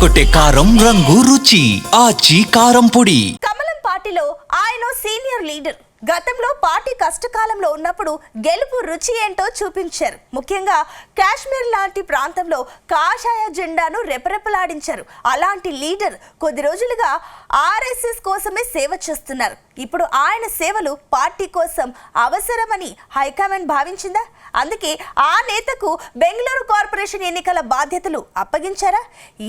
కొట్టే కారం రంగు రుచి ఆచి కారం పొడి. కమలం పార్టీలో ఆయన సీనియర్ లీడర్. గతంలో పార్టీ కష్టకాలంలో ఉన్నప్పుడు గెలుపు రుచి ఏంటో చూపించారు. ముఖ్యంగా కాశ్మీర్ లాంటి ప్రాంతంలో కాషాయ జెండాను రెపరెపలాడించారు. అలాంటి లీడర్ కొద్ది రోజులుగా ఆర్ఎస్ఎస్ కోసమే సేవ చేస్తున్నారు. ఇప్పుడు ఆయన సేవలు పార్టీ కోసం అవసరమని హైకమాండ్ భావించిందా? అందుకే ఆ నేతకు బెంగళూరు కార్పొరేషన్ ఎన్నికల బాధ్యతలు అప్పగించారా?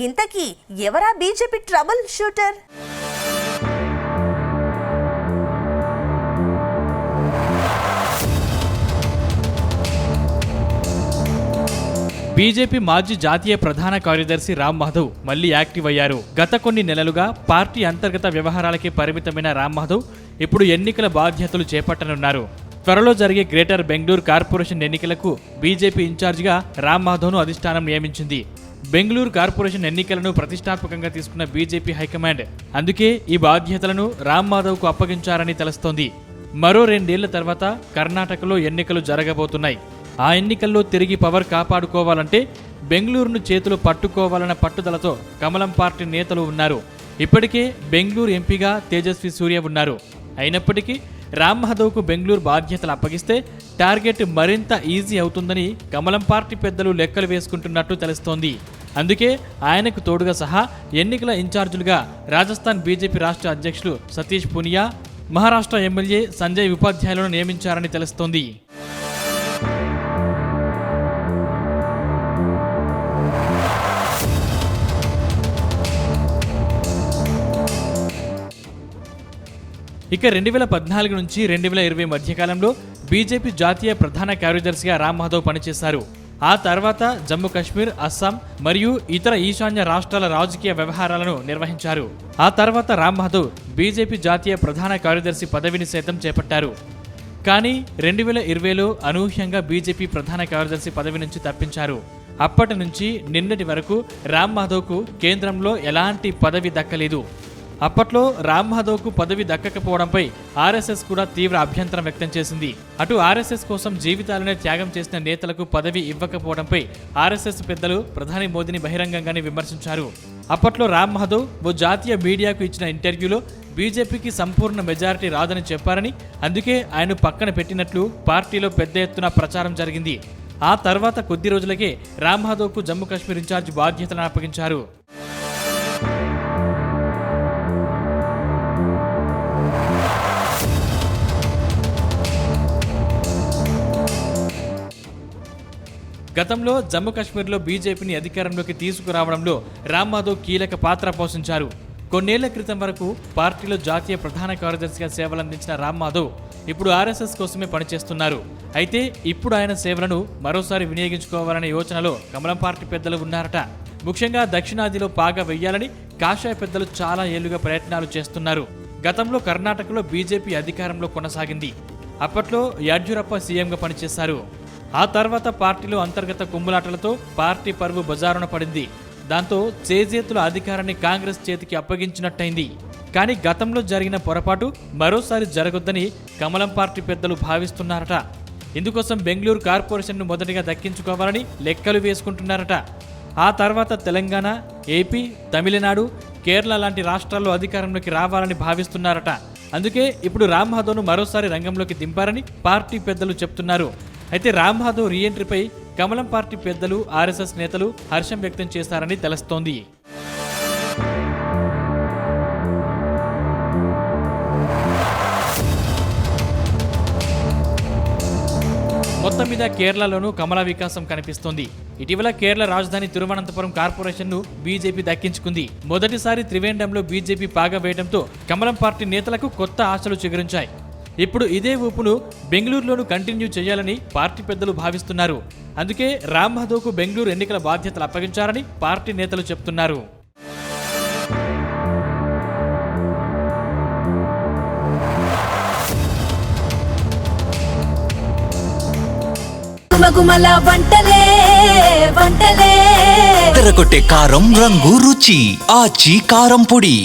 ఇంతకీ ఎవరా బీజేపీ ట్రబుల్ షూటర్? బీజేపీ మాజీ జాతీయ ప్రధాన కార్యదర్శి రామ్ మాధవ్ మళ్లీ యాక్టివ్ అయ్యారు. గత కొన్ని నెలలుగా పార్టీ అంతర్గత వ్యవహారాలకి పరిమితమైన రామ్ మాధవ్ ఇప్పుడు ఎన్నికల బాధ్యతలు చేపట్టనున్నారు. త్వరలో జరిగే గ్రేటర్ బెంగళూరు కార్పొరేషన్ ఎన్నికలకు బీజేపీ ఇన్ఛార్జిగా రామ్ మాధవ్ను అధిష్టానం నియమించింది. బెంగళూరు కార్పొరేషన్ ఎన్నికలను ప్రతిష్టాత్మకంగా తీసుకున్న బీజేపీ హైకమాండ్ అందుకే ఈ బాధ్యతలను రామ్ మాధవ్కు అప్పగించారని తెలుస్తోంది. మరో 2 ఏళ్ల తర్వాత కర్ణాటకలో ఎన్నికలు జరగబోతున్నాయి. ఆ ఎన్నికల్లో తిరిగి పవర్ కాపాడుకోవాలంటే బెంగళూరును చేతులు పట్టుకోవాలన్న పట్టుదలతో కమలం పార్టీ నేతలు ఉన్నారు. ఇప్పటికే బెంగళూరు ఎంపీగా తేజస్వి సూర్య ఉన్నారు. అయినప్పటికీ రామ్ మాధవ్కు బెంగళూరు బాధ్యతలు అప్పగిస్తే టార్గెట్ మరింత ఈజీ అవుతుందని కమలం పార్టీ పెద్దలు లెక్కలు వేసుకుంటున్నట్టు తెలుస్తోంది. అందుకే ఆయనకు తోడుగా సహా ఎన్నికల ఇన్ఛార్జీలుగా రాజస్థాన్ బీజేపీ రాష్ట్ర అధ్యక్షులు సతీష్ పునియా, మహారాష్ట్ర ఎమ్మెల్యే సంజయ్ ఉపాధ్యాయులను నియమించారని తెలుస్తోంది. ఇక 2014 నుంచి 2020 మధ్యకాలంలో బీజేపీ జాతీయ ప్రధాన కార్యదర్శిగా రామ్ మాధవ్ పనిచేశారు. ఆ తర్వాత జమ్మూ కాశ్మీర్, అస్సాం మరియు ఇతర ఈశాన్య రాష్ట్రాల రాజకీయ వ్యవహారాలను నిర్వహించారు. ఆ తర్వాత రామ్ మాధవ్ బీజేపీ జాతీయ ప్రధాన కార్యదర్శి పదవిని సైతం చేపట్టారు. కానీ 2020లో అనూహ్యంగా బీజేపీ ప్రధాన కార్యదర్శి పదవి నుంచి తప్పించారు. అప్పటి నుంచి నిన్నటి వరకు రామ్ మాధవ్కు కేంద్రంలో ఎలాంటి పదవి దక్కలేదు. అప్పట్లో రామ్ మాధవ్కు పదవి దక్కకపోవడంపై ఆర్ఎస్ఎస్ కూడా తీవ్ర అభ్యంతరం వ్యక్తం చేసింది. అటు ఆర్ఎస్ఎస్ కోసం జీవితాలనే త్యాగం చేసిన నేతలకు పదవి ఇవ్వకపోవడంపై ఆర్ఎస్ఎస్ పెద్దలు ప్రధాని మోదీని బహిరంగంగానే విమర్శించారు. అప్పట్లో రామ్ మాధవ్ ఓ జాతీయ మీడియాకు ఇచ్చిన ఇంటర్వ్యూలో బీజేపీకి సంపూర్ణ మెజారిటీ రాదని చెప్పారని, అందుకే ఆయన పక్కన పెట్టినట్లు పార్టీలో పెద్ద ఎత్తున ప్రచారం జరిగింది. ఆ తర్వాత కొద్ది రోజులకే రామ్ మాధవ్కు జమ్మూ కాశ్మీర్ ఇన్ఛార్జ్ బాధ్యతలను అప్పగించారు. గతంలో జమ్మూ కాశ్మీర్లో బీజేపీని అధికారంలోకి తీసుకురావడంలో రామ్ మాధవ్ కీలక పాత్ర పోషించారు. కొన్నేళ్ల క్రితం వరకు పార్టీలో జాతీయ ప్రధాన కార్యదర్శిగా సేవలందించిన రామ్ మాధవ్ ఇప్పుడు ఆర్ఎస్ఎస్ కోసమే పనిచేస్తున్నారు. అయితే ఇప్పుడు ఆయన సేవలను మరోసారి వినియోగించుకోవాలనే యోచనలో కమలం పార్టీ పెద్దలు ఉన్నారట. ముఖ్యంగా దక్షిణాదిలో పాగా వెయ్యాలని కాషాయ పెద్దలు చాలా ఏళ్లుగా ప్రయత్నాలు చేస్తున్నారు. గతంలో కర్ణాటకలో బీజేపీ అధికారంలో కొనసాగింది. అప్పట్లో యడ్యూరప్ప సీఎంగా పనిచేశారు. ఆ తర్వాత పార్టీలో అంతర్గత కుమ్ములాటలతో పార్టీ పరువు బజారున పడింది. దాంతో చేజేతుల అధికారాన్ని కాంగ్రెస్ చేతికి అప్పగించినట్టయింది. కానీ గతంలో జరిగిన పొరపాటు మరోసారి జరగొద్దని కమలం పార్టీ పెద్దలు భావిస్తున్నారట. ఇందుకోసం బెంగళూరు కార్పొరేషన్ను మొదటిగా దక్కించుకోవాలని లెక్కలు వేసుకుంటున్నారట. ఆ తర్వాత తెలంగాణ, ఏపీ, తమిళనాడు, కేరళ లాంటి రాష్ట్రాల్లో అధికారంలోకి రావాలని భావిస్తున్నారట. అందుకే ఇప్పుడు రామ్ మాధవ్ను మరోసారి రంగంలోకి దింపారని పార్టీ పెద్దలు చెప్తున్నారు. అయితే రామ్ మాధవ్ రీఎంట్రీపై కమలం పార్టీ పెద్దలు, ఆర్ఎస్ఎస్ నేతలు హర్షం వ్యక్తం చేశారని తెలుస్తోంది. మొత్తం మీద కేరళలోనూ కమల వికాసం కనిపిస్తోంది. ఇటీవల కేరళ రాజధాని తిరువనంతపురం కార్పొరేషన్ను బీజేపీ దక్కించుకుంది. మొదటిసారి త్రివేంద్రంలో బీజేపీ పాగా వేయడంతో కమలం పార్టీ నేతలకు కొత్త ఆశలు చిగురించాయి. ఇప్పుడు ఇదే ఊపును బెంగళూరులోనూ కంటిన్యూ చేయాలని పార్టీ పెద్దలు భావిస్తున్నారు. అందుకే రామ్ మాధవ్కు బెంగళూరు ఎన్నికల బాధ్యతలు అప్పగించారని పార్టీ నేతలు చెప్తున్నారు. తెరకొట్టే కారం రంగు రుచి ఆచి కారం పొడి.